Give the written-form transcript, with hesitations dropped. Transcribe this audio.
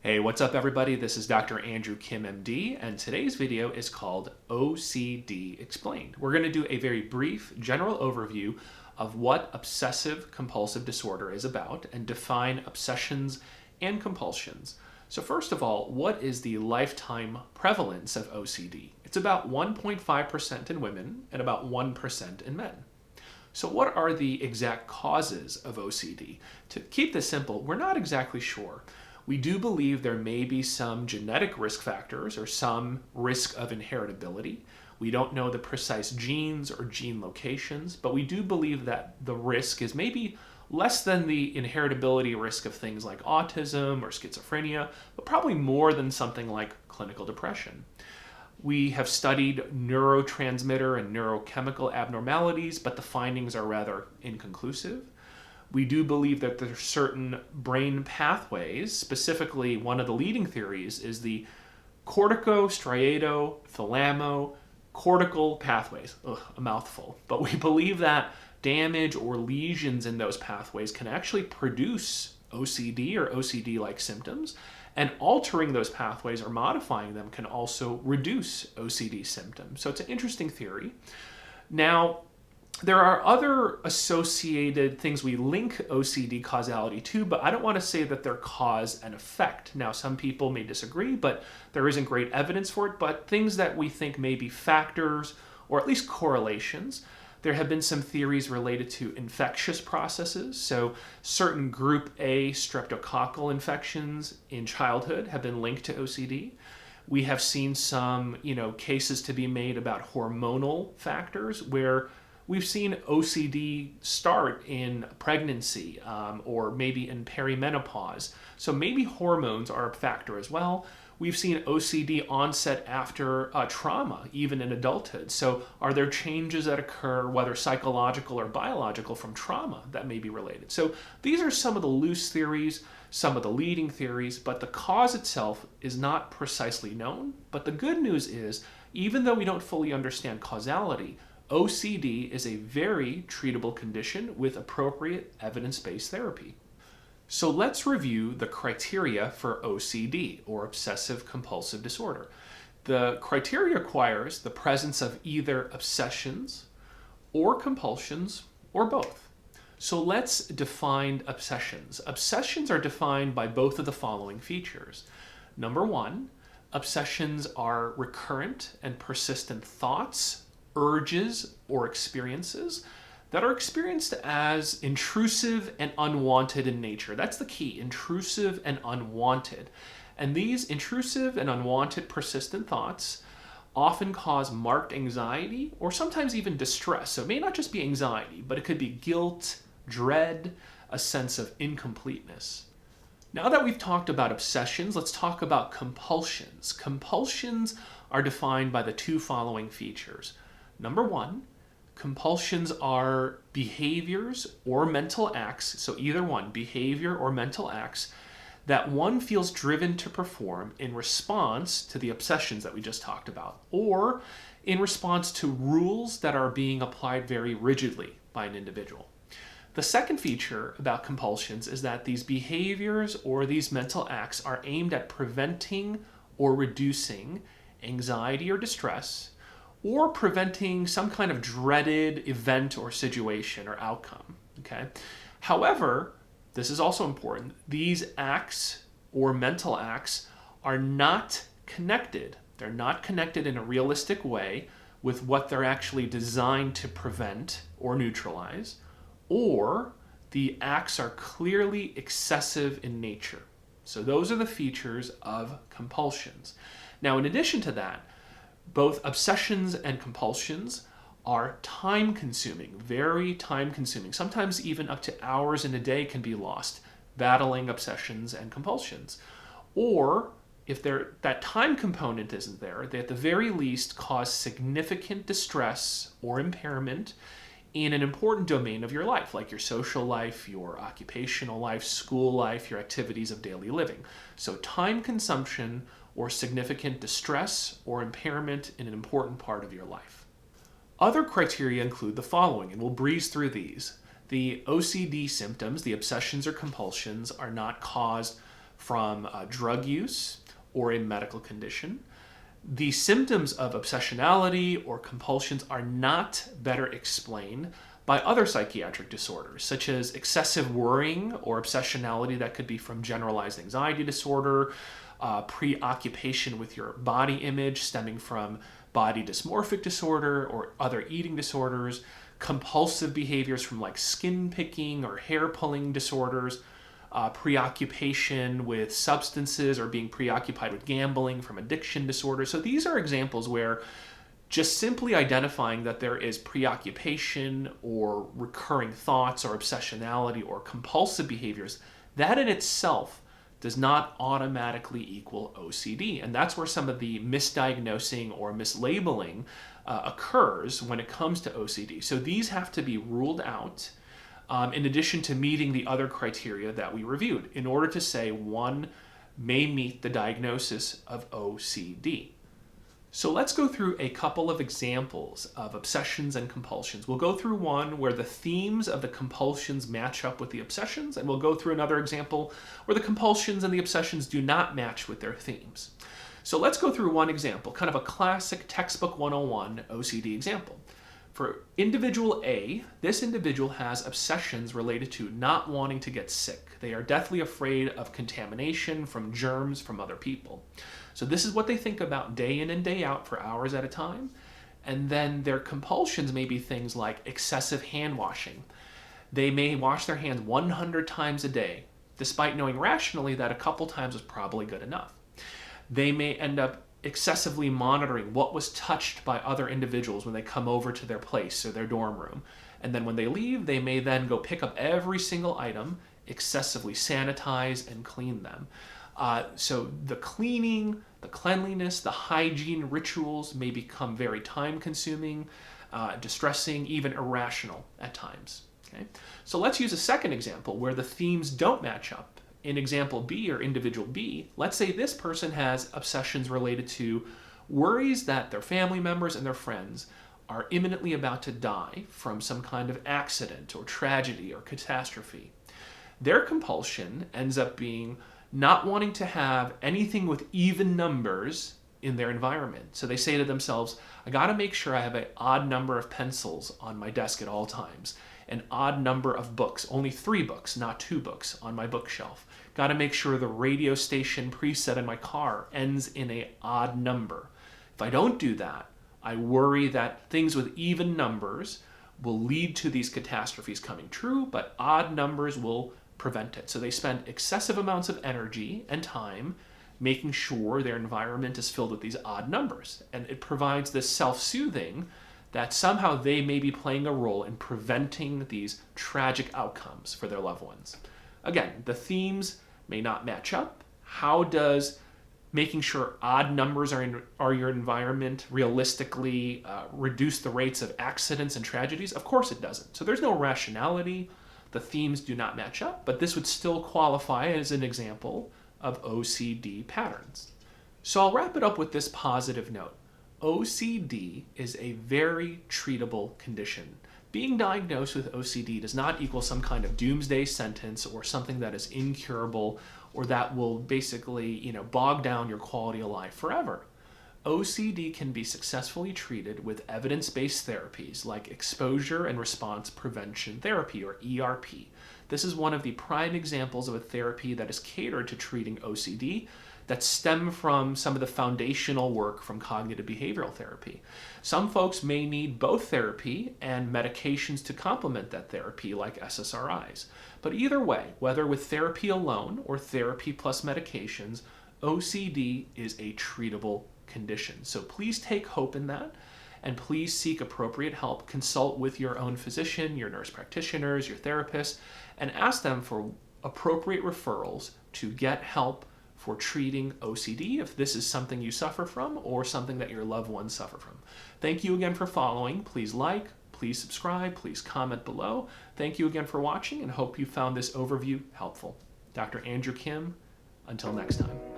Hey, what's up everybody? This is Dr. Andrew Kim M.D. and today's video is called OCD Explained. We're going to do a very brief general overview of what obsessive compulsive disorder is about and define obsessions and compulsions. So first of all, what is the lifetime prevalence of OCD? It's about 1.5% in women and about 1% in men. So what are the exact causes of OCD? To keep this simple, we're not exactly sure. We do believe there may be some genetic risk factors or some risk of inheritability. We don't know the precise genes or gene locations, but we do believe that the risk is maybe less than the inheritability risk of things like autism or schizophrenia, but probably more than something like clinical depression. We have studied neurotransmitter and neurochemical abnormalities, but the findings are rather inconclusive. We do believe that there are certain brain pathways, specifically one of the leading theories is the cortico-striato-thalamo-cortical pathways. Ugh, a mouthful. But we believe that damage or lesions in those pathways can actually produce OCD or OCD-like symptoms, and altering those pathways or modifying them can also reduce OCD symptoms. So it's an interesting theory. Now, there are other associated things we link OCD causality to, but I don't want to say that they're cause and effect. Now, some people may disagree, but there isn't great evidence for it, but things that we think may be factors or at least correlations. There have been some theories related to infectious processes. So certain group A streptococcal infections in childhood have been linked to OCD. We have seen some, cases to be made about hormonal factors where we've seen OCD start in pregnancy or maybe in perimenopause. So maybe hormones are a factor as well. We've seen OCD onset after trauma, even in adulthood. So are there changes that occur, whether psychological or biological, from trauma that may be related? So these are some of the loose theories, some of the leading theories, but the cause itself is not precisely known. But the good news is, even though we don't fully understand causality, OCD is a very treatable condition with appropriate evidence-based therapy. So let's review the criteria for OCD, or Obsessive Compulsive Disorder. The criteria requires the presence of either obsessions or compulsions or both. So let's define obsessions. Obsessions are defined by both of the following features. Number one, obsessions are recurrent and persistent thoughts, urges, or experiences that are experienced as intrusive and unwanted in nature. That's the key, intrusive and unwanted. And these intrusive and unwanted persistent thoughts often cause marked anxiety or sometimes even distress. So it may not just be anxiety, but it could be guilt, dread, a sense of incompleteness. Now that we've talked about obsessions, let's talk about compulsions. Compulsions are defined by the two following features. Number one, compulsions are behaviors or mental acts, so either one, behavior or mental acts, that one feels driven to perform in response to the obsessions that we just talked about, or in response to rules that are being applied very rigidly by an individual. The second feature about compulsions is that these behaviors or these mental acts are aimed at preventing or reducing anxiety or distress, or preventing some kind of dreaded event or situation or outcome. Okay? However, this is also important, these acts or mental acts are not connected. They're not connected in a realistic way with what they're actually designed to prevent or neutralize, or the acts are clearly excessive in nature. So those are the features of compulsions. Now, in addition to that, both obsessions and compulsions are time-consuming, very time-consuming. Sometimes even up to hours in a day can be lost battling obsessions and compulsions. Or if that time component isn't there, they at the very least cause significant distress or impairment in an important domain of your life, like your social life, your occupational life, school life, your activities of daily living. So time consumption or significant distress or impairment in an important part of your life. Other criteria include the following, and we'll breeze through these. The OCD symptoms, the obsessions or compulsions, are not caused from drug use or a medical condition. The symptoms of obsessionality or compulsions are not better explained by other psychiatric disorders, such as excessive worrying or obsessionality that could be from generalized anxiety disorder, preoccupation with your body image stemming from body dysmorphic disorder or other eating disorders, compulsive behaviors from like skin picking or hair pulling disorders, preoccupation with substances or being preoccupied with gambling from addiction disorder. So these are examples where just simply identifying that there is preoccupation or recurring thoughts or obsessionality or compulsive behaviors, that in itself does not automatically equal OCD. And that's where some of the misdiagnosing or mislabeling occurs when it comes to OCD. So these have to be ruled out in addition to meeting the other criteria that we reviewed in order to say one may meet the diagnosis of OCD. So let's go through a couple of examples of obsessions and compulsions. We'll go through one where the themes of the compulsions match up with the obsessions, and we'll go through another example where the compulsions and the obsessions do not match with their themes. So let's go through one example, kind of a classic textbook 101 OCD example. For individual A, this individual has obsessions related to not wanting to get sick. They are deathly afraid of contamination from germs from other people. So this is what they think about day in and day out for hours at a time. And then their compulsions may be things like excessive hand washing. They may wash their hands 100 times a day, despite knowing rationally that a couple times was probably good enough. They may end up excessively monitoring what was touched by other individuals when they come over to their place or their dorm room. And then when they leave, they may then go pick up every single item, excessively sanitize and clean them. So the cleaning, the cleanliness, the hygiene rituals may become very time-consuming, distressing, even irrational at times. Okay? So let's use a second example where the themes don't match up. In example B or individual B, let's say this person has obsessions related to worries that their family members and their friends are imminently about to die from some kind of accident or tragedy or catastrophe. Their compulsion ends up being not wanting to have anything with even numbers in their environment. So they say to themselves, I got to make sure I have an odd number of pencils on my desk at all times, an odd number of books, only 3 books, not 2 books on my bookshelf. Got to make sure the radio station preset in my car ends in an odd number. If I don't do that, I worry that things with even numbers will lead to these catastrophes coming true, but odd numbers will prevent it. So they spend excessive amounts of energy and time making sure their environment is filled with these odd numbers. And it provides this self-soothing that somehow they may be playing a role in preventing these tragic outcomes for their loved ones. Again, the themes may not match up. How does making sure odd numbers are your environment realistically reduce the rates of accidents and tragedies? Of course it doesn't. So there's no rationality. The themes do not match up, but this would still qualify as an example of OCD patterns. So I'll wrap it up with this positive note. OCD is a very treatable condition. Being diagnosed with OCD does not equal some kind of doomsday sentence or something that is incurable or that will basically, bog down your quality of life forever. OCD can be successfully treated with evidence-based therapies like exposure and response prevention therapy, or ERP. This is one of the prime examples of a therapy that is catered to treating OCD that stem from some of the foundational work from cognitive behavioral therapy. Some folks may need both therapy and medications to complement that therapy, like SSRIs. But either way, whether with therapy alone or therapy plus medications, OCD is a treatable condition. So please take hope in that, and please seek appropriate help. Consult with your own physician, your nurse practitioners, your therapist, and ask them for appropriate referrals to get help for treating OCD if this is something you suffer from or something that your loved ones suffer from. Thank you again for following. Please like, please subscribe, please comment below. Thank you again for watching, and hope you found this overview helpful. Dr. Andrew Kim, until next time.